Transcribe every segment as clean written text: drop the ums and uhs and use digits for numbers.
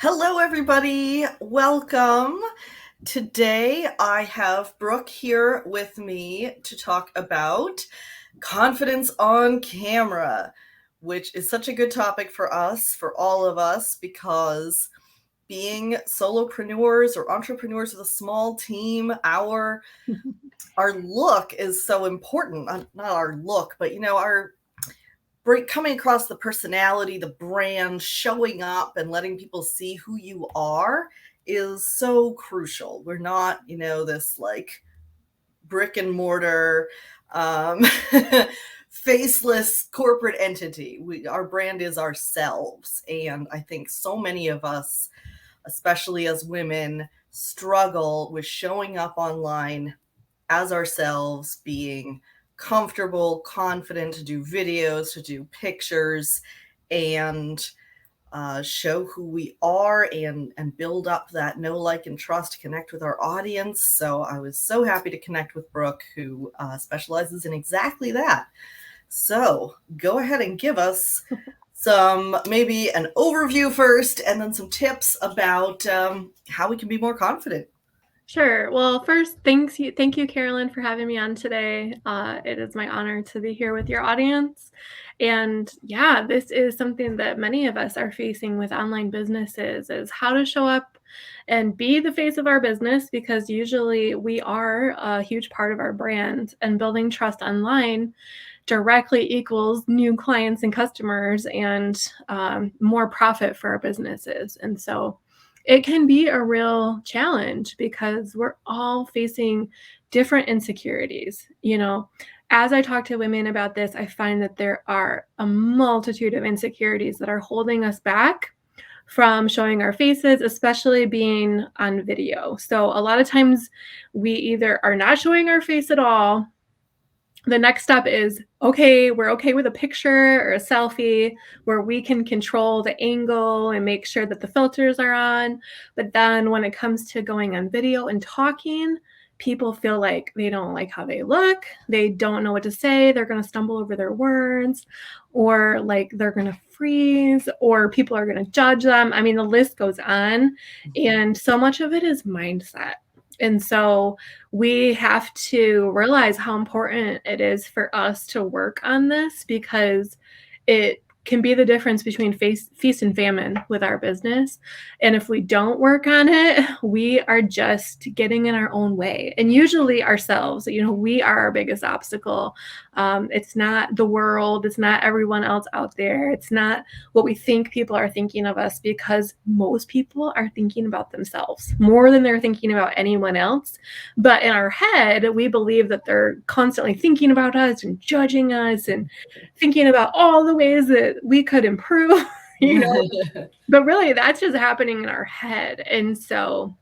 Hello, everybody. Welcome. Today, I have Brooke here with me to talk about confidence on camera, which is such a good topic for us, for all of us, because being solopreneurs or entrepreneurs with a small team, our look is so important. Not our look, but our coming across the personality, the brand, showing up and letting people see who you are is so crucial. We're not, this like brick and mortar, um, faceless corporate entity. Our brand is ourselves. And I think so many of us, especially as women, struggle with showing up online as ourselves, being comfortable, confident to do videos, to do pictures, and show who we are and build up that know, like, and trust to connect with our audience. So I was so happy to connect with Brooke, who specializes in exactly that. So go ahead and give us maybe an overview first, and then some tips about how we can be more confident. Sure. Well, first, thank you, Carolyn, for having me on today. It is my honor to be here with your audience. And yeah, this is something that many of us are facing with online businesses is how to show up and be the face of our business, because usually we are a huge part of our brand, and building trust online directly equals new clients and customers and more profit for our businesses. And so it can be a real challenge because we're all facing different insecurities. As I talk to women about this, I find that there are a multitude of insecurities that are holding us back from showing our faces, especially being on video. So a lot of times we either are not showing our face at all. The next step is, we're okay with a picture or a selfie where we can control the angle and make sure that the filters are on. But then when it comes to going on video and talking, people feel like they don't like how they look. They don't know what to say. They're going to stumble over their words, or like they're going to freeze, or people are going to judge them. I mean, the list goes on. And so much of it is mindset. And so we have to realize how important it is for us to work on this, because it can be the difference between feast and famine with our business. And if we don't work on it, we are just getting in our own way. And usually ourselves, we are our biggest obstacle. It's not the world. It's not everyone else out there. It's not what we think people are thinking of us, because most people are thinking about themselves more than they're thinking about anyone else. But in our head, we believe that they're constantly thinking about us and judging us and thinking about all the ways that we could improve, but really that's just happening in our head. And so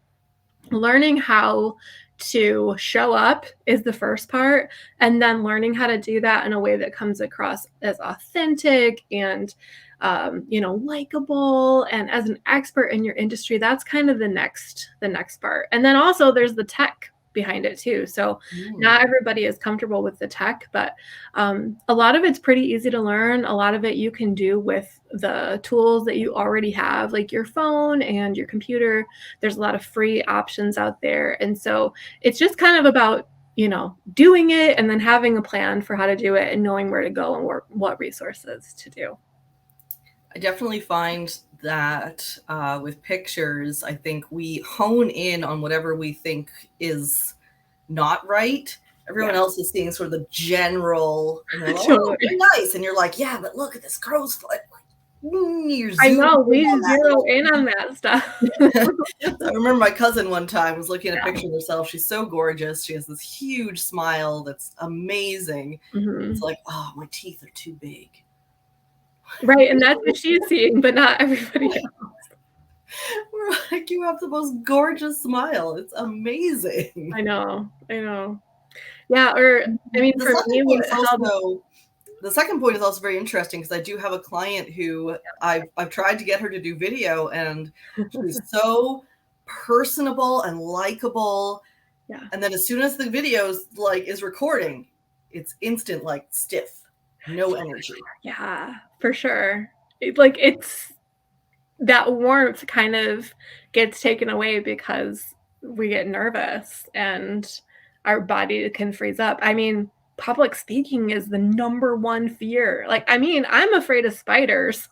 learning how to show up is the first part, and then learning how to do that in a way that comes across as authentic and likable and as an expert in your industry. That's kind of the next part. And then also there's the tech behind it too. So not everybody is comfortable with the tech, but a lot of it's pretty easy to learn. A lot of it you can do with the tools that you already have, like your phone and your computer. There's a lot of free options out there. And so it's just kind of about, doing it and then having a plan for how to do it and knowing where to go and what resources to do. I definitely find that with pictures, I think we hone in on whatever we think is not right. Everyone else is seeing sort of the general, and they're like, oh, very nice. And you're like, yeah, but look at this crow's foot. I know, we zero in on that stuff. I remember my cousin one time was looking at a picture of herself. She's so gorgeous. She has this huge smile that's amazing. Mm-hmm. It's like, oh, my teeth are too big. Right, and that's what she's seeing, but not everybody else. We're like, you have the most gorgeous smile. It's amazing. I know. Yeah, or I mean, for me, the second point is also very interesting, because I do have a client who I've tried to get her to do video, and she's so personable and likable. Yeah. And then as soon as the video is recording, it's instant, stiff, no energy. Yeah, for sure. It's that warmth kind of gets taken away because we get nervous and our body can freeze up. I mean, public speaking is the number one fear. Like, I mean, I'm afraid of spiders.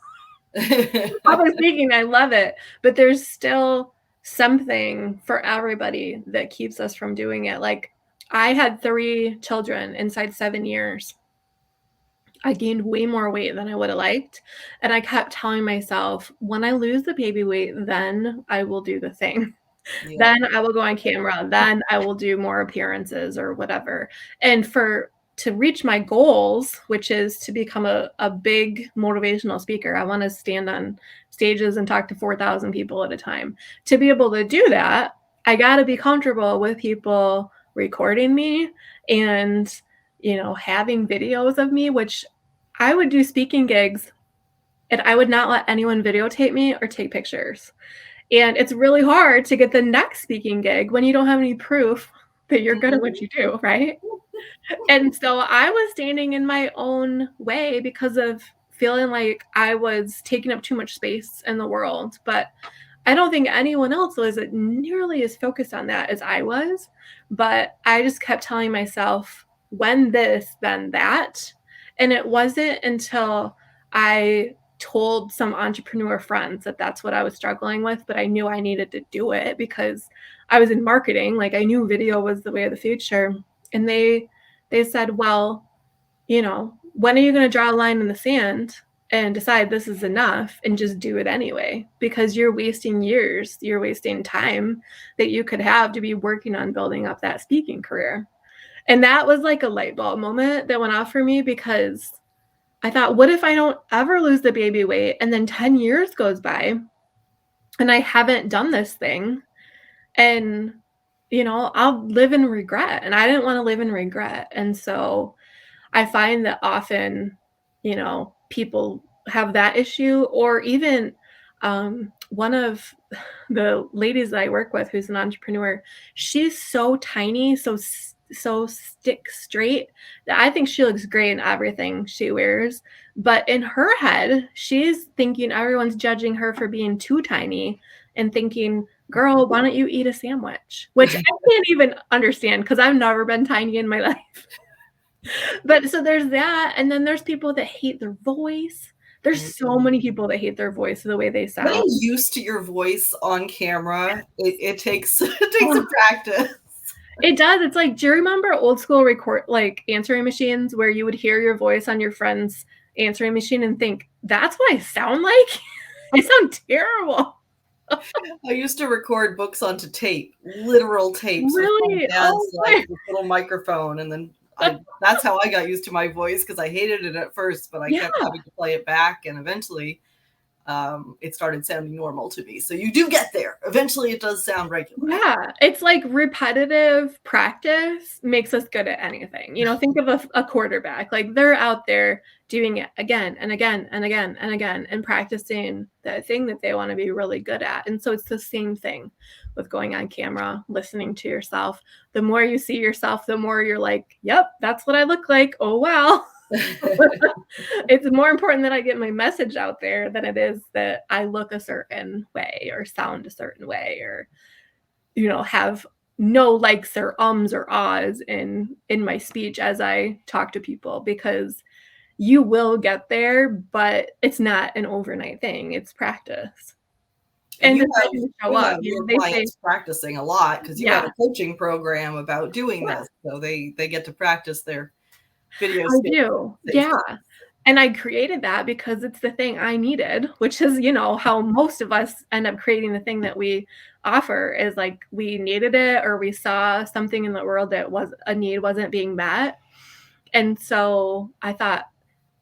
Public speaking, I love it, but there's still something for everybody that keeps us from doing it. Like, I had 3 children inside 7 years. I gained way more weight than I would have liked, and I kept telling myself, "When I lose the baby weight, then I will do the thing." Yep. Then I will go on camera, then I will do more appearances or whatever. And for to reach my goals, which is to become a big motivational speaker, I wanna stand on stages and talk to 4,000 people at a time. To be able to do that, I gotta be comfortable with people recording me and, having videos of me, which I would do speaking gigs, and I would not let anyone videotape me or take pictures. And it's really hard to get the next speaking gig when you don't have any proof that you're good at what you do, right? And so I was standing in my own way because of feeling like I was taking up too much space in the world. But I don't think anyone else was nearly as focused on that as I was. But I just kept telling myself, when this, then that. And it wasn't until I told some entrepreneur friends that that's what I was struggling with, but I knew I needed to do it because I was in marketing. Like, I knew video was the way of the future. And they said, "Well, when are you going to draw a line in the sand and decide this is enough and just do it anyway? Because you're wasting years, you're wasting time that you could have to be working on building up that speaking career." And that was like a light bulb moment that went off for me because I thought, what if I don't ever lose the baby weight and then 10 years goes by and I haven't done this thing? And, I'll live in regret. And I didn't want to live in regret. And so I find that often, people have that issue, or even one of the ladies that I work with who's an entrepreneur, she's so tiny, so stick straight that I think she looks great in everything she wears. But in her head, she's thinking everyone's judging her for being too tiny and thinking, "Girl, why don't you eat a sandwich?" Which I can't even understand because I've never been tiny in my life. But so there's that, and then there's people that hate their voice. There's so many people that hate their voice, the way they sound. Getting used to your voice on camera, it takes it takes some practice. It does. It's like, do you remember old school answering machines where you would hear your voice on your friend's answering machine and think, "That's what I sound like? I sound terrible." I used to record books onto tape, literal tapes with my Really? dad's Oh my. little microphone, and then that's how I got used to my voice because I hated it at first, but I Yeah. kept having to play it back, and eventually it started sounding normal to me. So you do get there. Eventually, it does sound regular. Yeah, it's like repetitive practice makes us good at anything. Think of a quarterback. Like, they're out there doing it again and again and again and again and practicing the thing that they want to be really good at. And so it's the same thing with going on camera, listening to yourself. The more you see yourself, the more you're like, "Yep, that's what I look like. Oh, well." It's more important that I get my message out there than it is that I look a certain way or sound a certain way or, have no likes or ums or ahs in my speech as I talk to people, because you will get there, but it's not an overnight thing. It's practice. And And deciding to show you up. have your They say, clients practicing a lot because you have yeah, a coaching program about doing yeah, this, so they get to practice their video I skills. do. They Yeah. And I created that because it's the thing I needed, which is, how most of us end up creating the thing that we offer is like we needed it or we saw something in the world that was a need wasn't being met. And so I thought,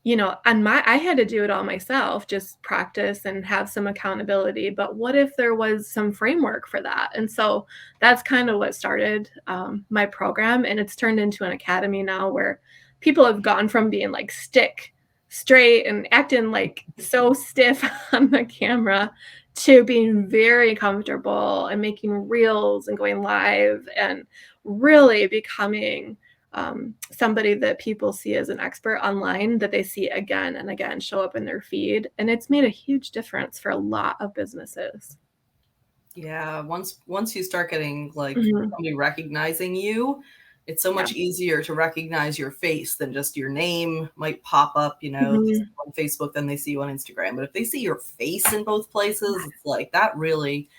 I had to do it all myself, just practice and have some accountability. But what if there was some framework for that? And so that's kind of what started my program. And it's turned into an academy now where people have gone from being like stick straight and acting like so stiff on the camera to being very comfortable and making reels and going live and really becoming somebody that people see as an expert online that they see again and again show up in their feed. And it's made a huge difference for a lot of businesses. Yeah, once you start getting like Mhm. somebody recognizing you, it's so Yeah. much easier to recognize your face than just your name might pop up, if you see Mhm. you on Facebook, then they see you on Instagram. But if they see your face in both places, it's like that really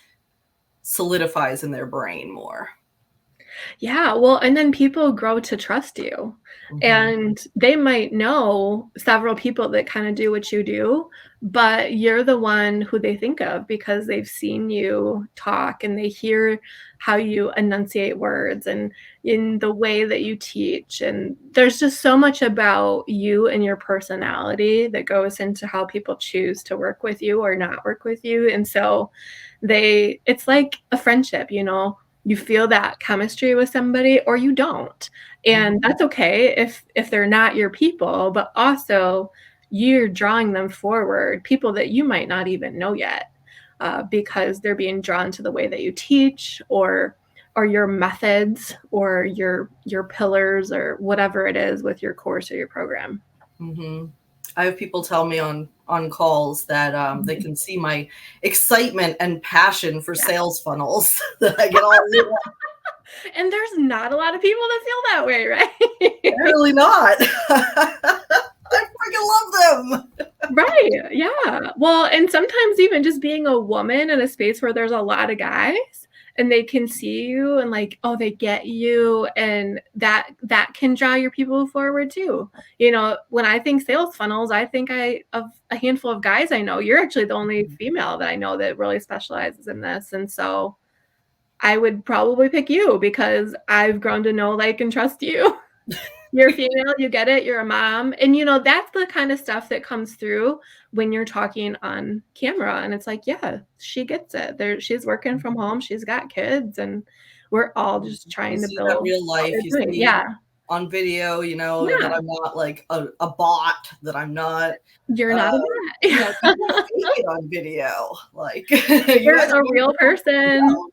solidifies in their brain more. Yeah, well, and then people grow to trust you. Mhm. And they might know several people that kind of do what you do, but you're the one who they think of because they've seen you talk and they hear how you enunciate words and in the way that you teach. And there's just so much about you and your personality that goes into how people choose to work with you or not work with you. And so it's like a friendship, you feel that chemistry with somebody or you don't. And Mhm. that's okay if they're not your people, but also you're drawing them forward, people that you might not even know yet, because they're being drawn to the way that you teach or your methods or your pillars or whatever it is with your course or your program. Mhm. I have people tell me on calls that they Mhm. can see my excitement and passion for Yeah. sales funnels that I get all lit up. And there's not a lot of people that feel that way, right? Apparently not. I freaking love them. Right, yeah. Well, and sometimes even just being a woman in a space where there's a lot of guys and they can see you and like, oh, they get you and that can draw your people forward too. When I think sales funnels, I think I of a handful of guys I know. You're actually the only female that I know that really specializes in this. And so I would probably pick you because I've grown to know, like, and trust you. You're female, you get it, you're a mom, and, that's the kind of stuff that comes through when you're talking on camera, and it's like, yeah, she gets it. She's working from home, she's got kids, and we're all just You trying to see that build real what life. You we're doing. see Yeah, on video, that yeah, I'm not like a bot, that I'm not, you're uh, not a people bot. fake it on video. Like, you You're guys a want real to find person. out.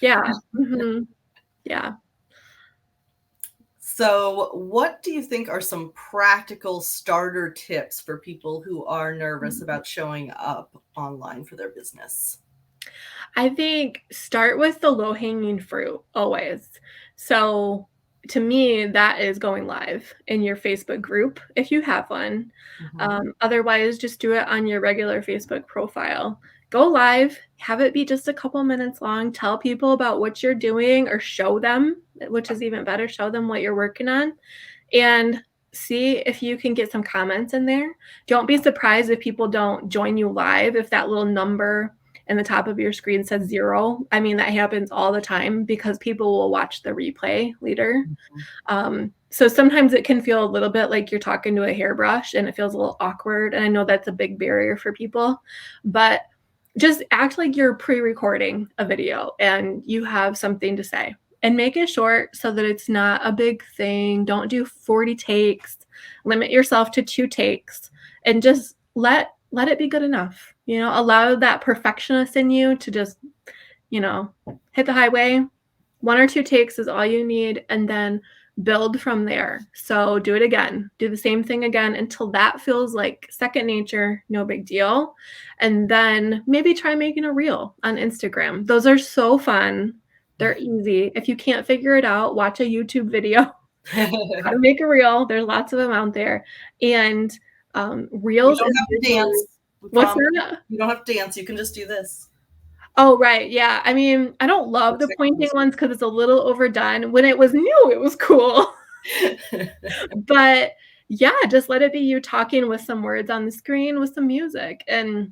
Yeah, mhm, yeah. So, what do you think are some practical starter tips for people who are nervous Mhm. about showing up online for their business? I think start with the low-hanging fruit always. So, to me, that is going live in your Facebook group if you have one. Mhm. Otherwise, just do it on your regular Facebook profile. Go live, have it be just a couple minutes long, tell people about what you're doing or show them, which is even better, show them what you're working on, and see if you can get some comments in there. Don't be surprised if people don't join you live, if that little number in the top of your screen says 0. I mean, that happens all the time because people will watch the replay later. Mhm. So sometimes it can feel a little bit like you're talking to a hairbrush and it feels a little awkward. And I know that's a big barrier for people, but just act like you're pre-recording a video and you have something to say and make it short so that it's not a big thing. Don't do 40 takes. Limit yourself to 2 takes and just let it be good enough. Allow that perfectionist in you to just, you know, hit the highway. 1 or 2 takes is all you need and then build from there. So do it again. Do the same thing again until that feels like second nature, no big deal. And then maybe try making a reel on Instagram. Those are so fun. They're easy. If you can't figure it out, watch a YouTube video, how to make a reel. There's lots of them out there. And You reels don't is have to visually. dance. We What's promise. that? You don't have to dance. You can just do this. Oh, right, yeah. I mean, I don't love the pointing ones because it's a little overdone. When it was new, it was cool. But, yeah, just let it be you talking with some words on the screen with some music, and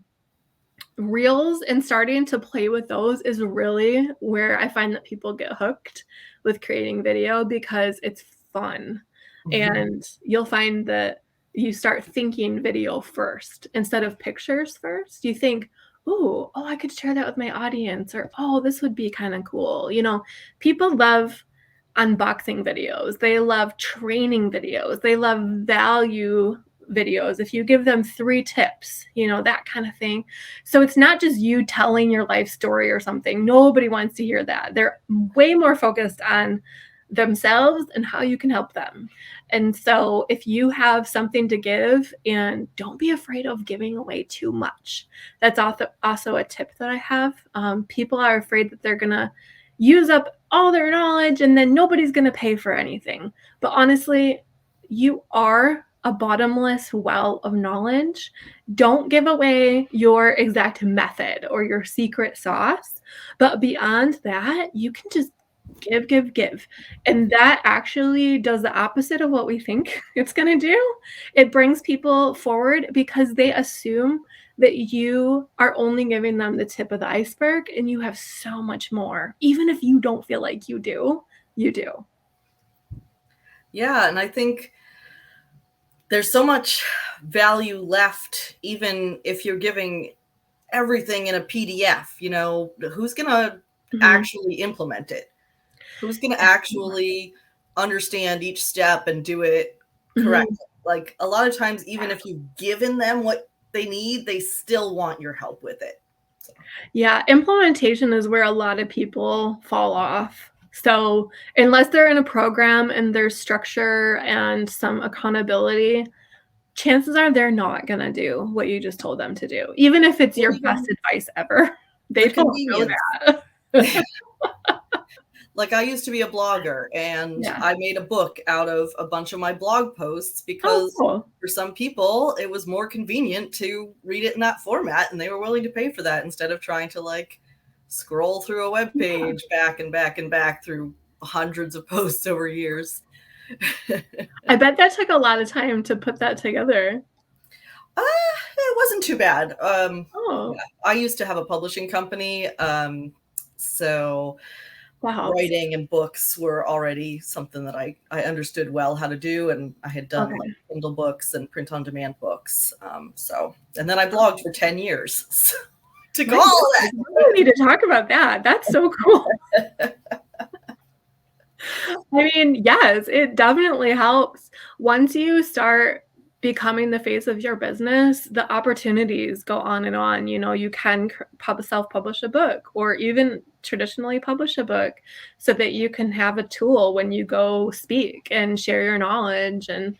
reels and starting to play with those is really where I find that people get hooked with creating video because it's fun, Mhm. and you'll find that you start thinking video first instead of pictures first. You think, "Ooh, oh, I could share that with my audience," or, "Oh, this would be kinda cool." People love unboxing videos, they love training videos, they love value videos. If you give them 3 tips, that kind of thing. So it's not just you telling your life story or something. Nobody wants to hear that. They're way more focused on themselves and how you can help them. And so if you have something to give, and don't be afraid of giving away too much. That's also a tip that I have. People are afraid that they're going to use up all their knowledge and then nobody's going to pay for anything. But honestly, you are a bottomless well of knowledge. Don't give away your exact method or your secret sauce. But beyond that, you can just give. And that actually does the opposite of what we think it's going to do. It brings people forward because they assume that you are only giving them the tip of the iceberg and you have so much more. Even if you don't feel like you do, you do. Yeah, and I think there's so much value left, even if you're giving everything in a PDF. Who's going to actually implement it? Who's going to actually understand each step and do it correctly? Like, a lot of times, even if you've given them what they need, they still want your help with it. So. Yeah, implementation is where a lot of people fall off. So unless they're in a program and there's structure and some accountability, chances are they're not going to do what you just told them to do. Even if it's your best advice ever, they don't know that. Like, I used to be a blogger, and I made a book out of a bunch of my blog posts because for some people it was more convenient to read it in that format, and they were willing to pay for that instead of trying to like scroll through a web page back and back and back through hundreds of posts over years. I bet that took a lot of time to put that together. It wasn't too bad. I used to have a publishing company, so writing and books were already something that I understood well how to do, and I had done like Kindle books and print on demand books. And then I blogged for 10 years. So, to go all of that. We need to talk about that. That's so cool. I mean, yes, it definitely helps. Once you start becoming the face of your business, the opportunities go on and on. You can self-publish a book, or even traditionally publish a book, so that you can have a tool when you go speak and share your knowledge and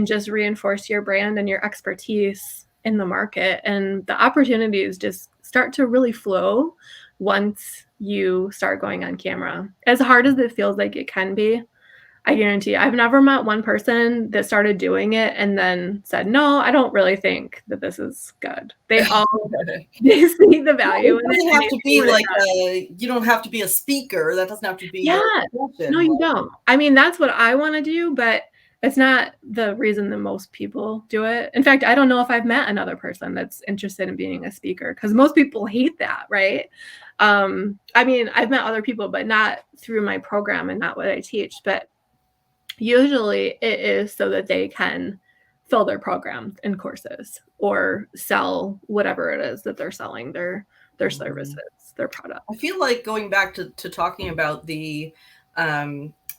just reinforce your brand and your expertise in the market. And the opportunities just start to really flow once you start going on camera. As hard as it feels like it can be, I guarantee I've never met one person that started doing it and then said, no, I don't really think that this is good. They all they see the value in it. Doesn't have to be like you don't have to be a speaker. That doesn't have to be. No, you don't. I mean, that's what I want to do, but it's not the reason that most people do it. In fact, I don't know if I've met another person that's interested in being a speaker, because most people hate that, right? I mean, I've met other people, but not through my program and not what I teach. But usually it is so that they can fill their programs and courses or sell whatever it is that they're selling, their services, their product. I feel like going back to talking about the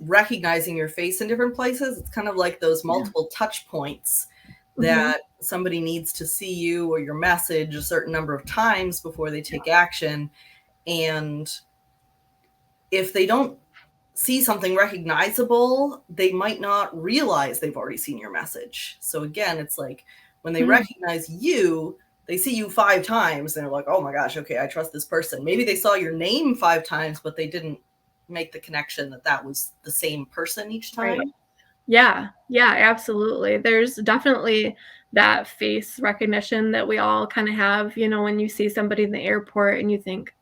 recognizing your face in different places, it's kind of like those multiple touch points that somebody needs to see you or your message a certain number of times before they take action. And if they don't see something recognizable, they might not realize they've already seen your message. So again, it's like when they recognize you, they see you 5 times and they're like, oh my gosh, okay, I trust this person. Maybe they saw your name 5 times, but they didn't make the connection that that was the same person each time. Right. Yeah, absolutely. There's definitely that face recognition that we all kind of have, when you see somebody in the airport and you think,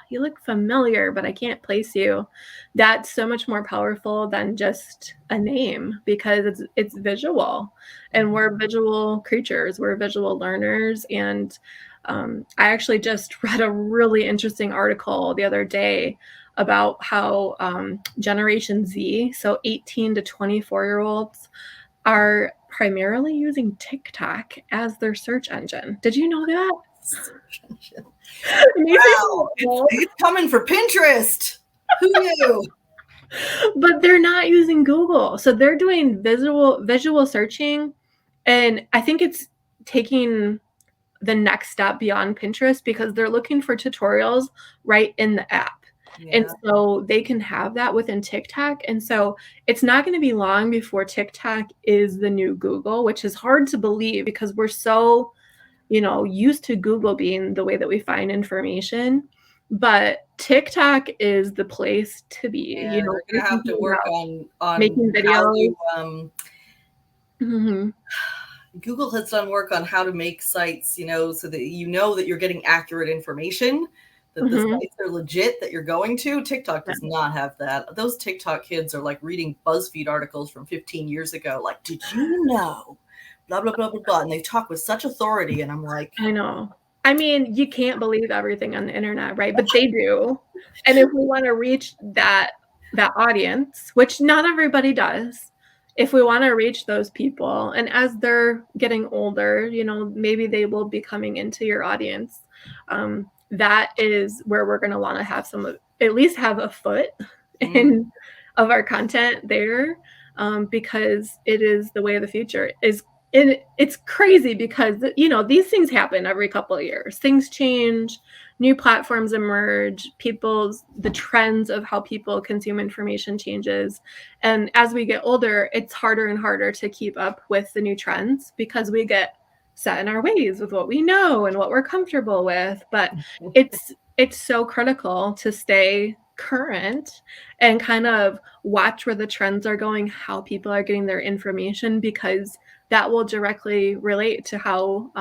you look familiar, but I can't place you. That's so much more powerful than just a name, because it's visual, and we're visual creatures. We're visual learners. And I actually just read a really interesting article the other day about how Generation Z, so 18 to 24-year-olds, are primarily using TikTok as their search engine. Did you know that? Wow, it's coming for Pinterest. Who knew? But they're not using Google. So they're doing visual searching. And I think it's taking the next step beyond Pinterest, because they're looking for tutorials right in the app. And Yeah. so they can have that within TikTok, and so it's not gonna be long before TikTok is the new Google, which is hard to believe because we're so, used to Google being the way that we find information, but TikTok is the place to be. Yeah, If they're you're gonna have to thinking work about on making how videos. you Mhm. Google has done work on how to make sites, so that that you're getting accurate information, that the Mhm. sites are legit that you're going to. TikTok Yeah. does not have that. Those TikTok kids are like reading BuzzFeed articles from 15 years ago. Like, did you know? Blah blah blah blah blah. And they talk with such authority, and I'm like, I know. I mean, you can't believe everything on the internet, right? But they do. And if we wanna reach that audience, which not everybody does, if we wanna reach those people, and as they're getting older, maybe they will be coming into your audience, that is where we're gonna wanna have some of at least have a foot mm, in of our content there, because it is the way of the future is and it's crazy because, these things happen every couple of years. Things change, new platforms emerge, the trends of how people consume information changes. And as we get older, it's harder and harder to keep up with the new trends because we get set in our ways with what we know and what we're comfortable with. But it's so critical to stay current and kind of watch where the trends are going, how people are getting their information, because that will directly relate to how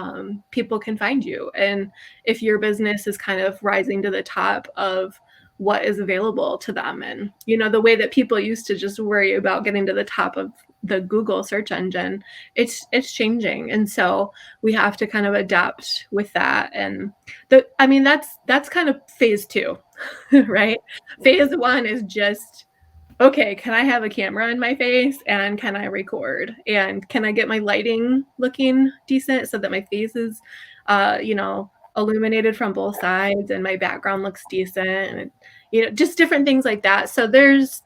people can find you. And if your business is kind of rising to the top of what is available to them, and the way that people used to just worry about getting to the top of the Google search engine, it's changing. And so we have to kind of adapt with that. And that's kind of phase two. Right? Phase one is just, okay, can I have a camera in my face and can I record? And can I get my lighting looking decent so that my face is, illuminated from both sides and my background looks decent, and just different things like that. So there's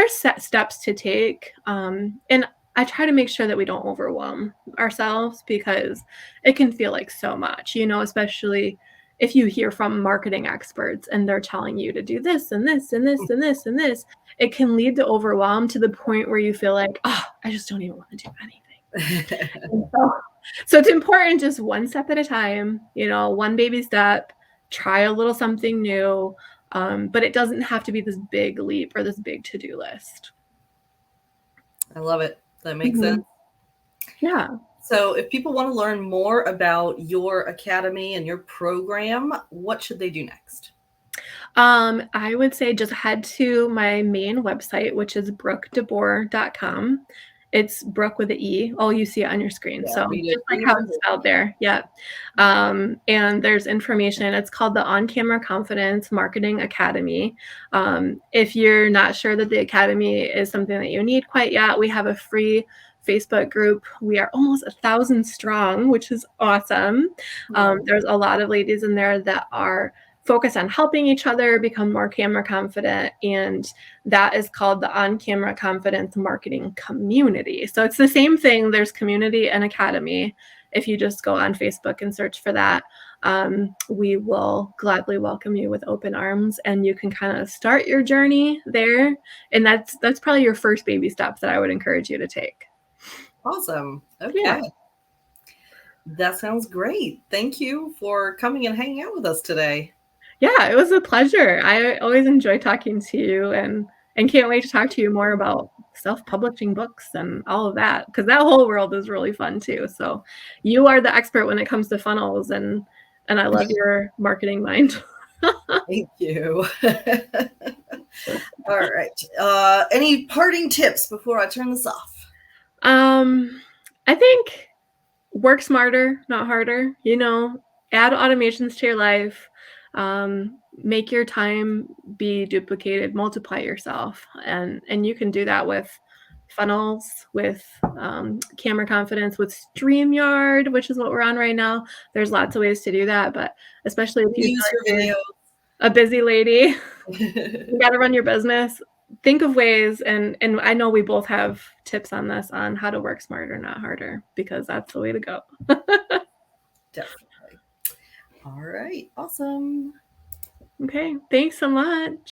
set steps to take, and I try to make sure that we don't overwhelm ourselves because it can feel like so much, especially if you hear from marketing experts and they're telling you to do this and this and this and this and this, it can lead to overwhelm to the point where you feel like, "Oh, I just don't even wanna do anything." And so it's important just one step at a time, one baby step, try a little something new, but it doesn't have to be this big leap or this big to-do list. I love it. That makes sense. Mhm. Yeah. So, if people want to learn more about your academy and your program, what should they do next? I would say just head to my main website, which is brookdeboer.com. It's Brooke with a E. Oh, you see it on your screen. Yeah, So read it. just like Read it how for it's me. spelled there. Yeah. And there's information. It's called the On Camera Confidence Marketing Academy. If you're not sure that the academy is something that you need quite yet, we have a free Facebook group. We are almost 1,000 strong, which is awesome. Oh, There's a lot of ladies in there that are focus on helping each other become more camera confident. And that is called the On Camera Confidence Marketing Community. So it's the same thing. There's community and academy. If you just go on Facebook and search for that, we will gladly welcome you with open arms, and you can kind of start your journey there. And that's probably your first baby steps that I would encourage you to take. awesome. Yeah. Okay. That sounds great. Thank you for coming and hanging out with us today. Yeah, it was a pleasure. I always enjoy talking to you, and can't wait to talk to you more about self-publishing books and all of that, because that whole world is really fun too. So you are the expert when it comes to funnels, and I love your marketing mind. Thank you. All right. Any parting tips before I turn this off? I think work smarter, not harder, add automations to your life, make your time be duplicated, multiply yourself, and you can do that with funnels, with camera confidence, with StreamYard, which is what we're on right now. There's lots of ways to do that, but especially if you feel Use like your you're video. a busy lady, you gotta run your business. Think of ways, and I know we both have tips on this, on how to work smarter, not harder, because that's the way to go. Definitely. All right. Awesome. Okay, thanks so much.